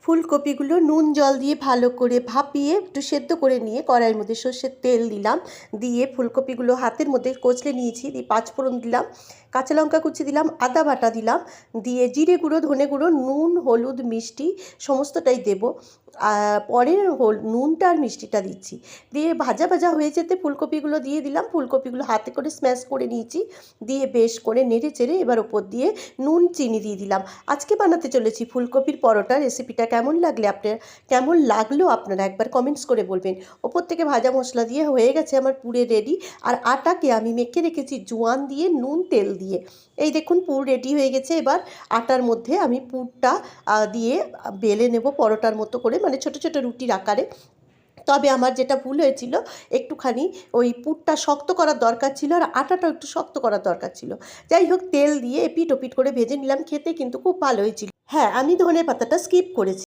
ফুলকপিগুলো নুন জল দিয়ে ভালো করে ভাপিয়ে একটু সেদ্ধ করে নিয়ে কড়াইয়ের মধ্যে সর্ষের তেল দিলাম, দিয়ে ফুলকপিগুলো হাতের মধ্যে কচলে নিয়েছি, দিয়ে পাঁচফোড়ন দিলাম, কাঁচা লঙ্কা কুচি দিলাম, আদা বাটা দিলাম, দিয়ে জিরে গুঁড়ো, ধনে গুঁড়ো, নুন, হলুদ, মিষ্টি সমস্তটাই দেব। পরে নুনটা আর মিষ্টিটা দিচ্ছি, দিয়ে ভাজা ভাজা হয়ে যেতে ফুলকপিগুলো দিয়ে দিলাম। ফুলকপিগুলো হাতে করে স্ম্যাশ করে নিয়েছি, দিয়ে বেশ করে নেড়ে চেড়ে এবার ওপর দিয়ে নুন চিনি দিয়ে দিলাম। আজকে বানাতে চলেছি ফুলকপির পরোটা। রেসিপিটা কেমন লাগলো আপনারা একবার কমেন্টস করে বলবেন। ওপর থেকে ভাজা মশলা দিয়ে হয়ে গেছে আমার পুরে রেডি। আর আটাকে আমি মেখে রেখেছি জোয়ান দিয়ে, নুন তেল দিয়ে। এই দেখুন পুর রেডি হয়ে গেছে। এবার আটার মধ্যে আমি পুরটা দিয়ে বেলে নেব পরোটার মতো করে, মানে ছোট ছোট রুটির আকারে। তবে আমার যেটা ভুল হয়েছিল, একটুখানি ওই পুরটা শক্ত করার দরকার ছিল, আর আটাটাও একটু শক্ত করার দরকার ছিল। যাই হোক, তেল দিয়ে এপিট ওপিট করে ভেজে নিলাম। খেতে কিন্তু খুব ভালো হয়েছিল। হ্যাঁ, আমি ধনে পাতাটা স্কিপ করেছি।